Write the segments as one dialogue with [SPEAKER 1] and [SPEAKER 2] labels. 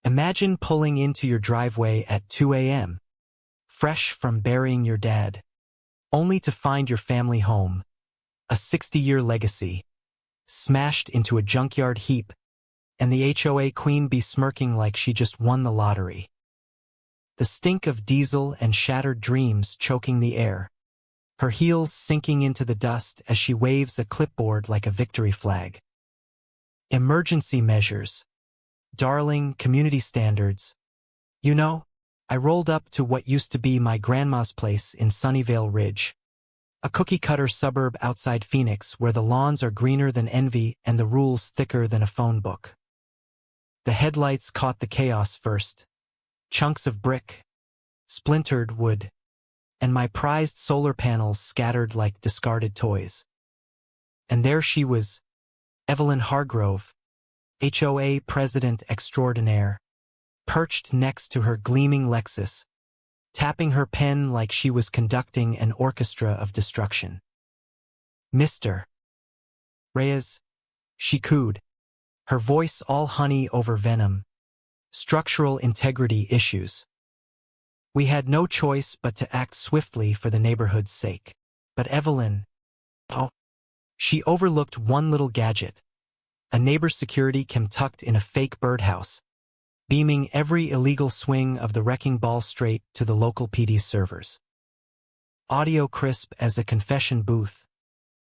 [SPEAKER 1] Imagine pulling into your driveway at 2 a.m., fresh from burying your dad, only to find your family home, a 60-year legacy, smashed into a junkyard heap, and the HOA queen be smirking like she just won the lottery. The stink of diesel and shattered dreams choking the air, her heels sinking into the dust as she waves a clipboard like a victory flag. Emergency measures. Darling, community standards. You know, I rolled up to what used to be my grandma's place in Sunnyvale Ridge, a cookie-cutter suburb outside Phoenix where the lawns are greener than envy and the rules thicker than a phone book. The headlights caught the chaos first. Chunks of brick, splintered wood, and my prized solar panels scattered like discarded toys. And there she was, Evelyn Hargrove, HOA President Extraordinaire, perched next to her gleaming Lexus, tapping her pen like she was conducting an orchestra of destruction. "Mr. Reyes," she cooed, her voice all honey over venom. "Structural integrity issues." We had no choice but to act swiftly for the neighborhood's sake. But Evelyn, oh, she overlooked one little gadget, a neighbor's security cam tucked in a fake birdhouse, beaming every illegal swing of the wrecking ball straight to the local PD's servers. Audio crisp as a confession booth,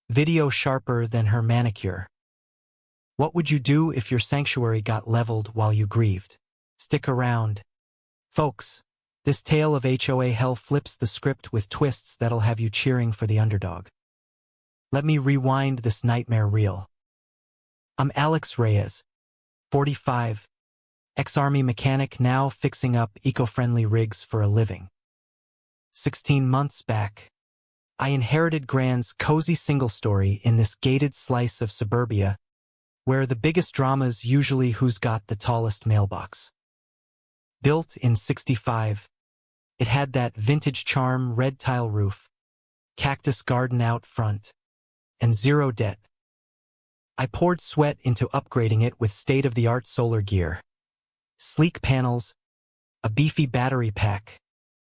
[SPEAKER 1] video sharper than her manicure. What would you do if your sanctuary got leveled while you grieved? Stick around. Folks, this tale of HOA hell flips the script with twists that'll have you cheering for the underdog. Let me rewind this nightmare reel. I'm Alex Reyes, 45, ex-Army mechanic now fixing up eco-friendly rigs for a living. 16 months back, I inherited Grand's cozy single story in this gated slice of suburbia, where the biggest drama's usually who's got the tallest mailbox. Built in '65, it had that vintage charm red tile roof, cactus garden out front, and zero debt. I poured sweat into upgrading it with state-of-the-art solar gear. Sleek panels, a beefy battery pack,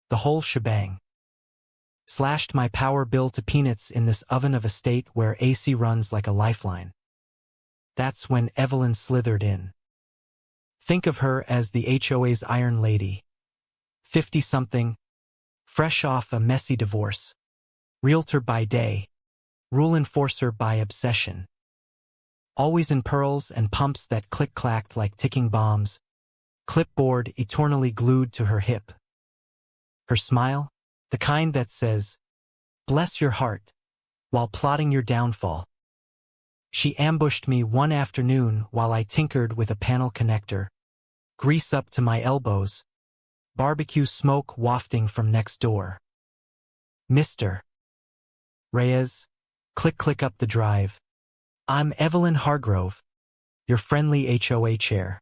[SPEAKER 1] the whole shebang. Slashed my power bill to peanuts in this oven of a state where AC runs like a lifeline. That's when Evelyn slithered in. Think of her as the HOA's Iron Lady. 50-something, fresh off a messy divorce. Realtor by day, rule enforcer by obsession. Always in pearls and pumps that click-clacked like ticking bombs, clipboard eternally glued to her hip. Her smile, the kind that says, "Bless your heart," while plotting your downfall. She ambushed me one afternoon while I tinkered with a panel connector, grease up to my elbows, barbecue smoke wafting from next door. "Mr. Reyes," click up the drive. "I'm Evelyn Hargrove, your friendly HOA chair.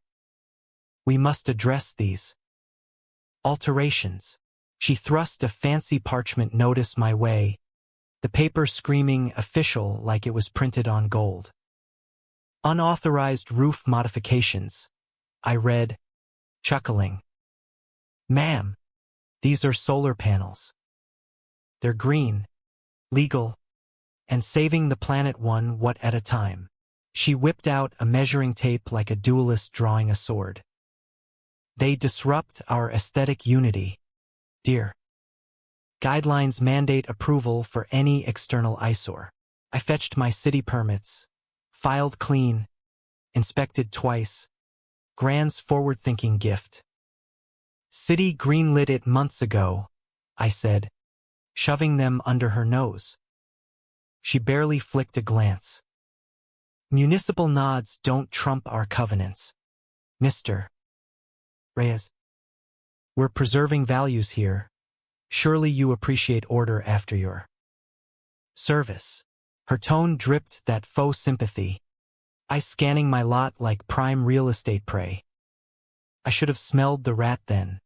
[SPEAKER 1] We must address these alterations." She thrust a fancy parchment notice my way, the paper screaming official like it was printed on gold. "Unauthorized roof modifications," I read, chuckling. "Ma'am, these are solar panels. They're green, legal, and saving the planet one watt at a time." She whipped out a measuring tape like a duelist drawing a sword. "They disrupt our aesthetic unity, dear. Guidelines mandate approval for any external eyesore." I fetched my city permits, filed clean, inspected twice. Grand's forward-thinking gift. "City greenlit it months ago," I said, shoving them under her nose. She barely flicked a glance. "Municipal nods don't trump our covenants, Mr. Reyes. We're preserving values here. Surely you appreciate order after your service." Her tone dripped that faux sympathy, I scanning my lot like prime real estate prey. I should have smelled the rat then.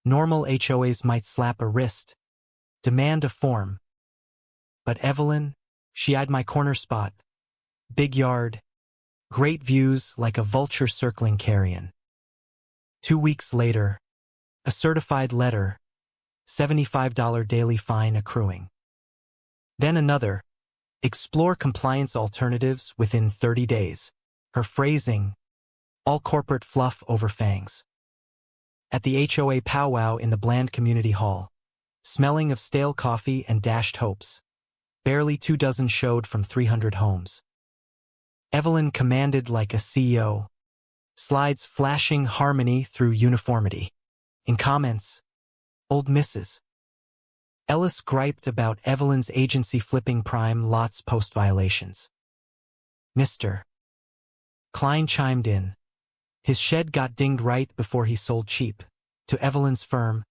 [SPEAKER 1] Normal HOAs might slap a wrist, demand a form. But Evelyn, she eyed my corner spot. Big yard, great views like a vulture circling carrion. 2 weeks later, a certified letter, $75 daily fine accruing. Then another, explore compliance alternatives within 30 days. Her phrasing, all corporate fluff over fangs. At the HOA powwow in the bland community hall, smelling of stale coffee and dashed hopes, barely 24 showed from 300 homes. Evelyn commanded like a CEO, slides flashing harmony through uniformity. In comments, old Mrs. Ellis griped about Evelyn's agency flipping prime lots post-violations. Mr. Klein chimed in. His shed got dinged right before he sold cheap to Evelyn's firm.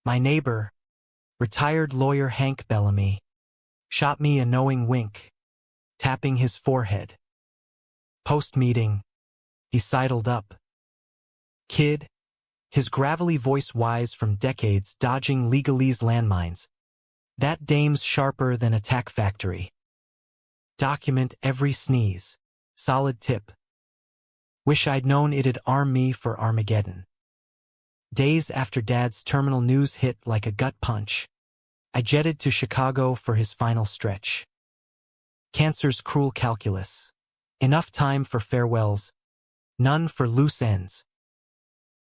[SPEAKER 1] My neighbor, retired lawyer Hank Bellamy, shot me a knowing wink, tapping his forehead. Post-meeting, he sidled up. Kid, his gravelly voice wise from decades dodging legalese landmines. That dame's sharper than a tack factory. Document every sneeze. Solid tip. Wish I'd known it'd arm me for Armageddon. Days after Dad's terminal news hit like a gut punch, I jetted to Chicago for his final stretch. Cancer's cruel calculus. Enough time for farewells, none for loose ends.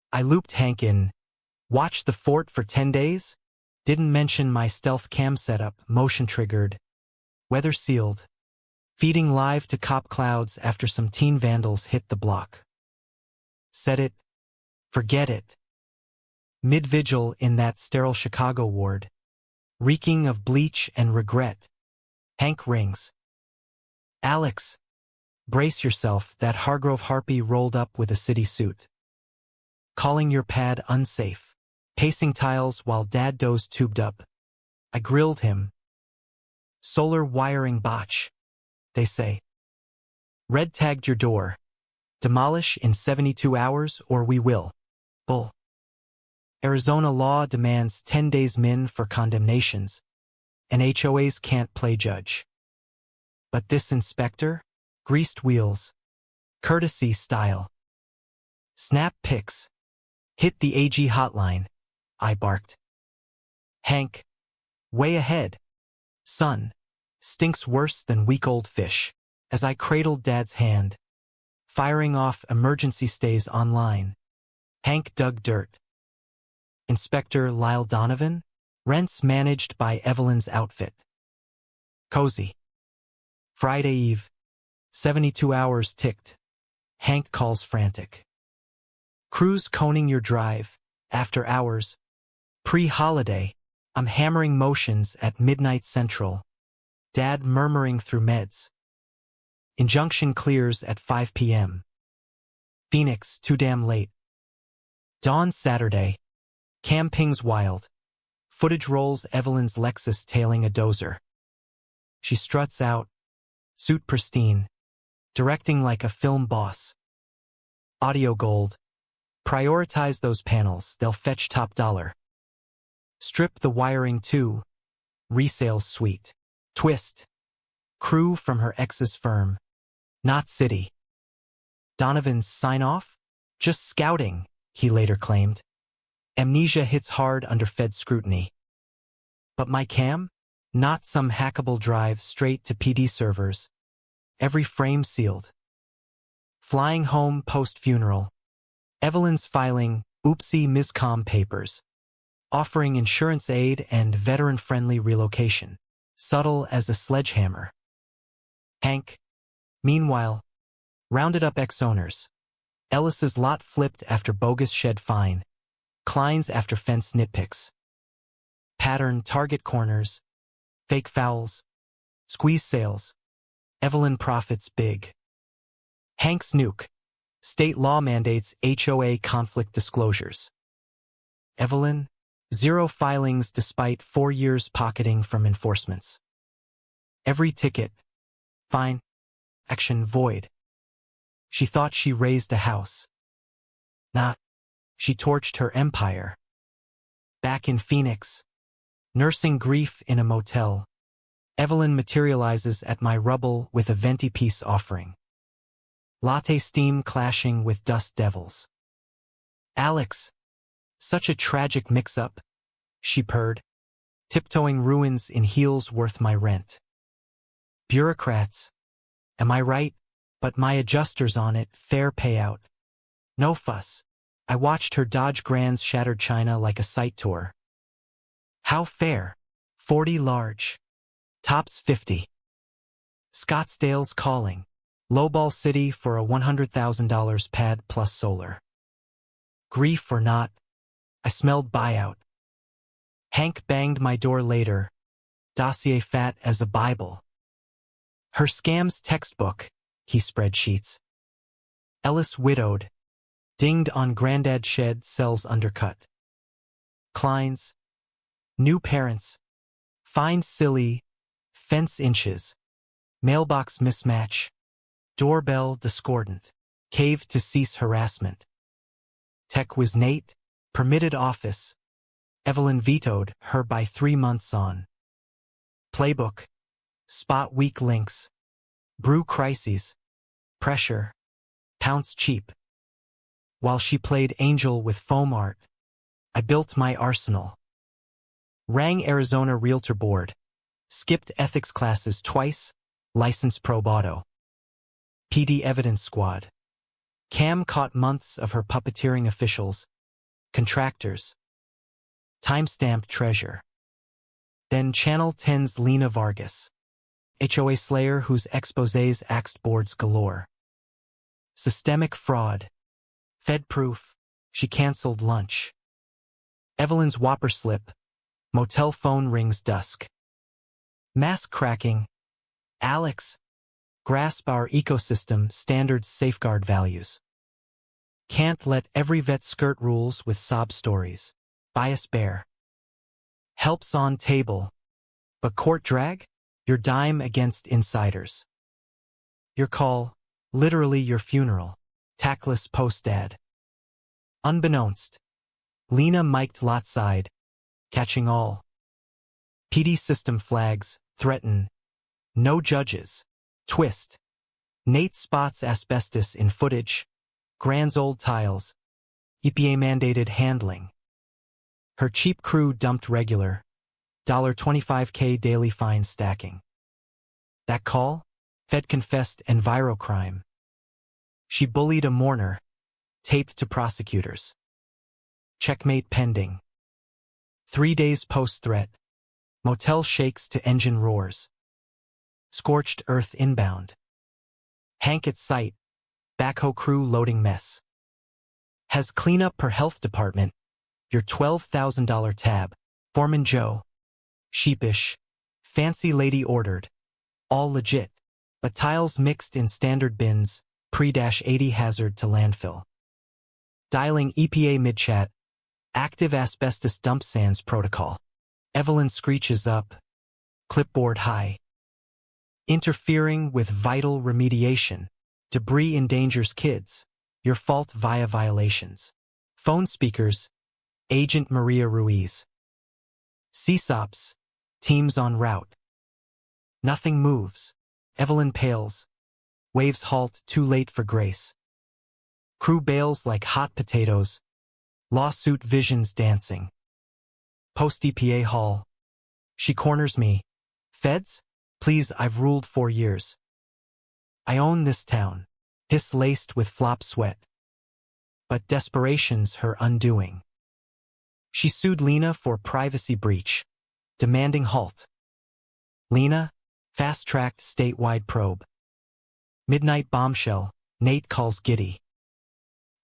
[SPEAKER 1] I looped Hank in, watched the fort for 10 days, didn't mention my stealth cam setup, motion-triggered, weather-sealed, feeding live to cop clouds after some teen vandals hit the block. Said it, forget it. Mid-vigil in that sterile Chicago ward, reeking of bleach and regret. Hank rings. Alex, brace yourself, that Hargrove harpy rolled up with a city suit. Calling your pad unsafe. Pacing tiles while Dad dozed tubed up. I grilled him. Solar wiring botch, they say. Red tagged your door. Demolish in 72 hours or we will. Bull. Arizona law demands 10 days min for condemnations, and HOAs can't play judge. But this inspector? Greased wheels. Courtesy style. Snap pics. Hit the AG hotline, I barked. Hank, way ahead. Son, stinks worse than week-old fish. As I cradled Dad's hand, firing off emergency stays online. Hank dug dirt. Inspector Lyle Donovan, rents managed by Evelyn's outfit. Cozy. Friday Eve. 72 hours ticked. Hank calls frantic. Crews coning your drive. After hours. Pre-holiday. I'm hammering motions at midnight central. Dad murmuring through meds. Injunction clears at 5 p.m. Phoenix, too damn late. Dawn Saturday. Cam pings wild. Footage rolls Evelyn's Lexus tailing a dozer. She struts out. Suit pristine. Directing like a film boss. Audio gold. Prioritize those panels, they'll fetch top dollar. Strip the wiring too. Resales sweet. Twist. Crew from her ex's firm. Not city. Donovan's sign-off? Just scouting, he later claimed. Amnesia hits hard under Fed scrutiny. But my cam? Not some hackable drive straight to PD servers. Every frame sealed. Flying home post-funeral. Evelyn's filing oopsie miscom papers. Offering insurance aid and veteran-friendly relocation. Subtle as a sledgehammer. Hank, meanwhile, rounded up ex-owners. Ellis's lot flipped after bogus shed fine. Klein's after fence nitpicks. Pattern target corners. Fake fouls. Squeeze sales. Evelyn profits big. Hank's nuke. State law mandates HOA conflict disclosures. Evelyn, 0 filings despite 4 years pocketing from enforcements. Every ticket. Fine. Action void. She thought she raised a house. Not. She torched her empire. Back in Phoenix. Nursing grief in a motel. Evelyn materializes at my rubble with a venti peace offering. Latte steam clashing with dust devils. Alex, such a tragic mix-up, she purred, tiptoeing ruins in heels worth my rent. Bureaucrats, am I right? But my adjuster's on it, fair payout. No fuss. I watched her dodge Grand's shattered china like a sight tour. How fair? 40 large. Tops 50. Scottsdale's calling. Lowball City for a $100,000 pad plus solar. Grief or not, I smelled buyout. Hank banged my door later, dossier fat as a Bible. Her scams textbook, he spreadsheets. Ellis widowed, dinged on granddad shed sells undercut. Klein's, new parents, find silly, fence inches, mailbox mismatch, doorbell discordant, cave to cease harassment. Tech whiz Nate, permitted office, Evelyn vetoed her by 3 months on. Playbook, spot weak links, brew crises, pressure, pounce cheap. While she played angel with foam art, I built my arsenal. Rang Arizona Realtor Board, skipped ethics classes twice, licensed pro bono. PD Evidence Squad. Cam caught months of her puppeteering officials, contractors. Timestamped treasure. Then Channel 10's Lena Vargas. HOA Slayer whose exposés axed boards galore. Systemic fraud. Fed proof, she canceled lunch. Evelyn's whopper slip. Motel phone rings dusk. Mask cracking. Alex. Grasp our ecosystem standards safeguard values. Can't let every vet skirt rules with sob stories. Bias bear. Helps on table. But court drag? Your dime against insiders. Your call, literally your funeral. Tactless post-dad. Unbeknownst. Lena mic'd lot side, catching all. PD system flags, threaten. No judges. Twist. Nate spots asbestos in footage. Grand's old tiles. EPA mandated handling. Her cheap crew dumped regular. $25K daily fine stacking. That call? Fed confessed envirocrime. She bullied a mourner. Taped to prosecutors. Checkmate pending. 3 days post-threat. Motel shakes to engine roars. Scorched earth inbound. Hank at site. Backhoe crew loading mess. Has cleanup per health department. Your $12,000 tab. Foreman Joe. Sheepish. Fancy lady ordered. All legit. But tiles mixed in standard bins. Pre-80 hazard to landfill. Dialing EPA mid-chat. Active asbestos dump sands protocol. Evelyn screeches up. Clipboard high. Interfering with vital remediation. Debris endangers kids. Your fault via violations. Phone speakers. Agent Maria Ruiz. CSOPs. Teams en route. Nothing moves. Evelyn pales. Waves halt too late for grace. Crew bails like hot potatoes. Lawsuit visions dancing. Post-EPA hall. She corners me. Feds? Please, I've ruled 4 years. I own this town. Hiss laced with flop sweat. But desperation's her undoing. She sued Lena for privacy breach, demanding halt. Lena, fast-tracked statewide probe. Midnight bombshell, Nate calls giddy.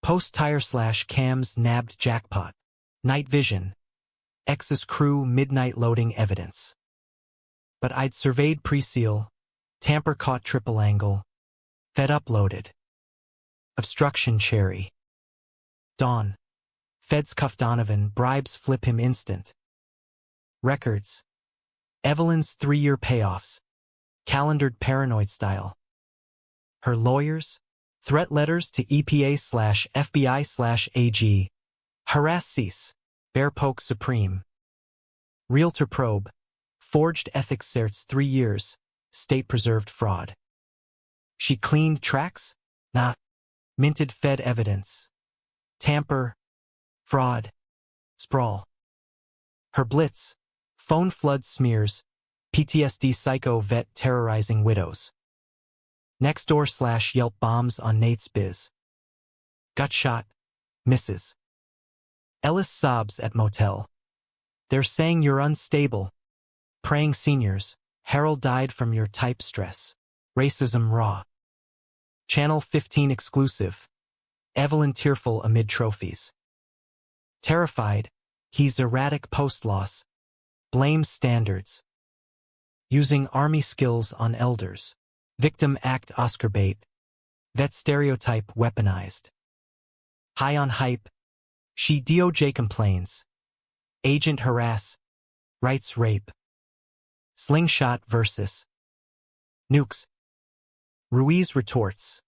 [SPEAKER 1] Post-tire/cams nabbed jackpot. Night vision. X's crew midnight loading evidence. But I'd surveyed pre-seal, tamper caught triple angle, Fed uploaded. Obstruction cherry. Dawn. Feds cuff Donovan, bribes flip him instant. Records. Evelyn's 3-year payoffs. Calendared paranoid style. Her lawyers. Threat letters to EPA/FBI/AG. Harass cease. Bear poke supreme. Realtor probe. Forged ethics certs 3 years. State-preserved fraud. She cleaned tracks? Nah. Minted Fed evidence. Tamper. fraud, sprawl. Her blitz, phone flood smears, PTSD psycho vet terrorizing widows. Nextdoor/Yelp bombs on Nate's biz. Gut shot, misses. Ellis sobs at motel. They're saying you're unstable. Praying seniors, Harold died from your type stress. Racism raw. Channel 15 exclusive. Evelyn tearful amid trophies. Terrified, he's erratic post-loss. Blames standards. Using army skills on elders. Victim act Oscar bait. Vet stereotype weaponized. High on hype. She DOJ complains. Agent harass. Rights rape. Slingshot versus. Nukes. Ruiz retorts.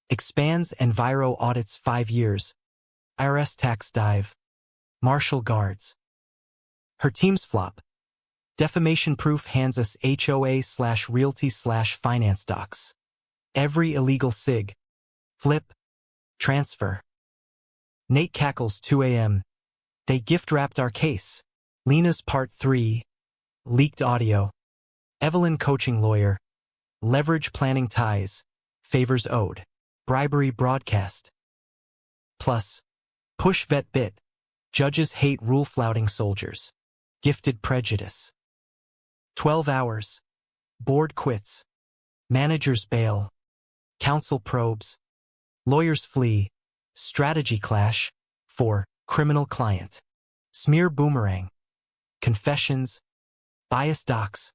[SPEAKER 1] Expands Enviro audits 5 years. IRS tax dive. Marshal guards. Her teams flop. Defamation proof hands us HOA/realty/finance docs. Every illegal sig. Flip. Transfer. Nate cackles 2 a.m. They gift-wrapped our case. Lena's Part 3. Leaked audio. Evelyn coaching lawyer. Leverage planning ties. Favors owed. Bribery broadcast. Plus. Push vet bit. Judges hate rule-flouting soldiers. Gifted prejudice. 12 hours. Board quits. Managers bail. Counsel probes. Lawyers flee. Strategy clash. 4. Criminal client. Smear boomerang. Confessions. Bias docs.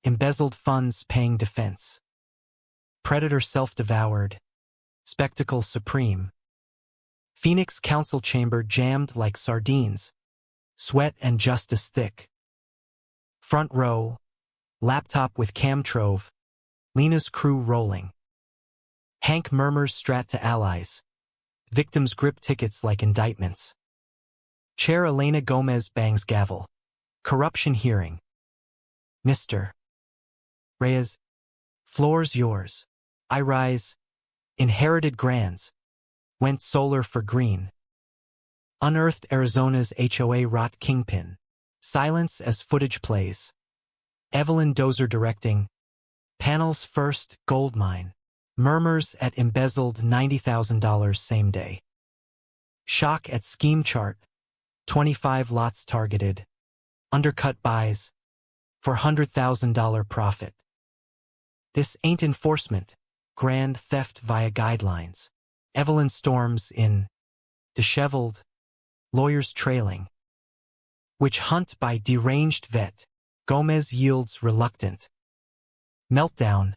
[SPEAKER 1] Embezzled funds paying defense. Predator self-devoured. Spectacle supreme. Phoenix council chamber jammed like sardines. Sweat and justice thick. Front row. Laptop with cam trove. Lena's crew rolling. Hank murmurs strat to allies. Victims grip tickets like indictments. Chair Elena Gomez bangs gavel. Corruption hearing. Mr. Reyes. Floor's yours. I rise. Inherited grands. Went solar for green. Unearthed Arizona's HOA rot kingpin. Silence as footage plays. Evelyn Dozer directing. Panel's first gold mine. Murmurs at embezzled $90,000 same day. Shock at scheme chart. 25 lots targeted. Undercut buys. For $100,000 profit. This ain't enforcement. Grand theft via guidelines. Evelyn storms in. Disheveled. Lawyers trailing. Witch hunt by deranged vet. Gomez yields reluctant. Meltdown.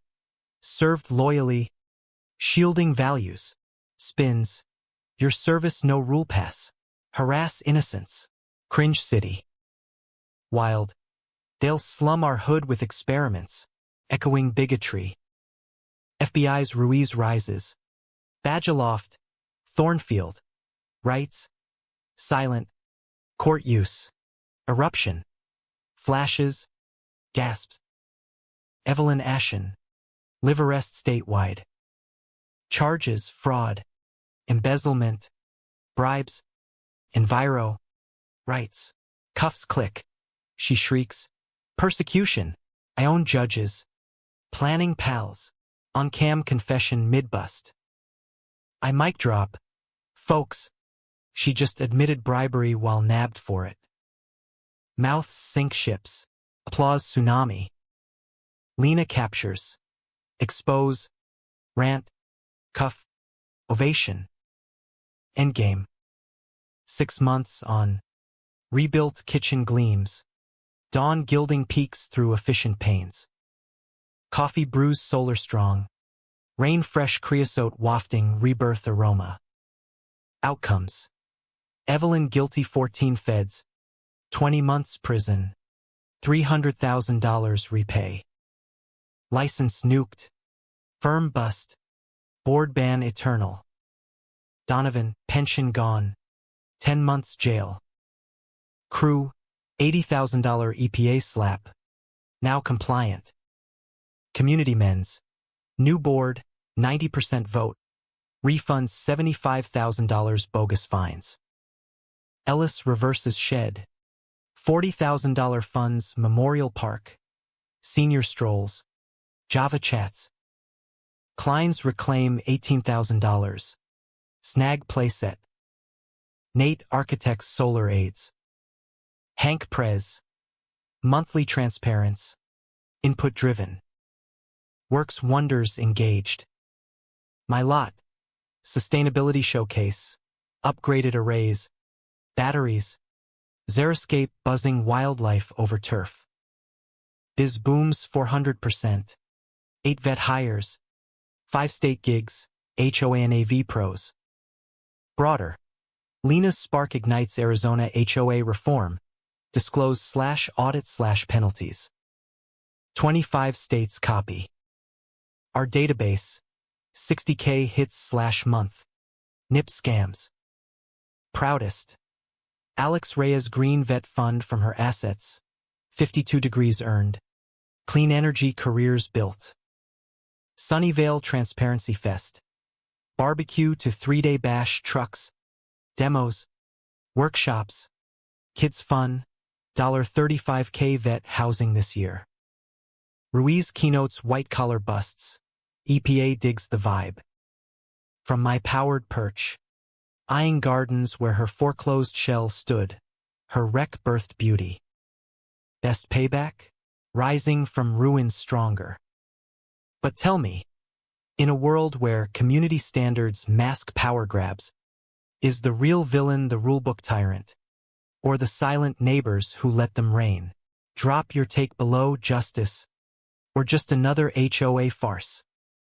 [SPEAKER 1] Served loyally. Shielding values. Spins. Your service no rule pass. Harass innocents. Cringe city. Wild. They'll slum our hood with experiments. Echoing bigotry. FBI's Ruiz rises. Badge aloft. Thornfield. Rights. Silent. Court use. Eruption. Flashes. Gasps. Evelyn ashen. Live arrest statewide. Charges fraud. Embezzlement. Bribes. Enviro. Rights. Cuffs click. She shrieks. Persecution. I own judges. Planning pals. On-cam confession mid-bust. I mic drop. Folks. She just admitted bribery while nabbed for it. Mouths sink ships. Applause tsunami. Lena captures. Expose. Rant. Cuff. Ovation. Endgame. 6 months on. Rebuilt kitchen gleams. Dawn gilding peeks through efficient panes. Coffee brews solar strong. Rain fresh creosote wafting rebirth aroma. Outcomes. Evelyn guilty 14 feds. 20 months prison. $300,000 repay. License nuked. Firm bust. Board ban eternal. Donovan, pension gone. 10 months jail. Crew, $80,000 EPA slap. Now compliant. Community men's. New board, 90% vote. Refunds $75,000 bogus fines. Ellis reverses shed. $40,000 funds Memorial Park. Senior strolls. Java chats. Klein's reclaim $18,000. Snag playset. Nate Architects solar aids. Hank Prez. Monthly transparents. Input driven. Works wonders engaged. My lot. Sustainability showcase. Upgraded arrays. Batteries. Xeriscape buzzing wildlife over turf. Biz booms 400%. 8 vet hires. 5 state gigs. HOA and AV pros. Broader. Lena's Spark ignites Arizona HOA reform. Disclose/audit/penalties. 25 states copy. Our database. 60K hits/month. NIP scams. Proudest. Alex Reyes Green Vet Fund from her assets. 52 degrees earned. Clean energy careers built. Sunnyvale Transparency Fest. Barbecue to 3-day bash trucks. Demos. Workshops. Kids fun. $35K vet housing this year. Ruiz keynotes white-collar busts. EPA digs the vibe. From my powered perch. Eyeing gardens where her foreclosed shell stood. Her wreck birthed beauty. Best payback? Rising from ruins stronger. But tell me, in a world where community standards mask power grabs, is the real villain the rulebook tyrant? Or the silent neighbors who let them reign? Drop your take below, justice, or just another HOA farce.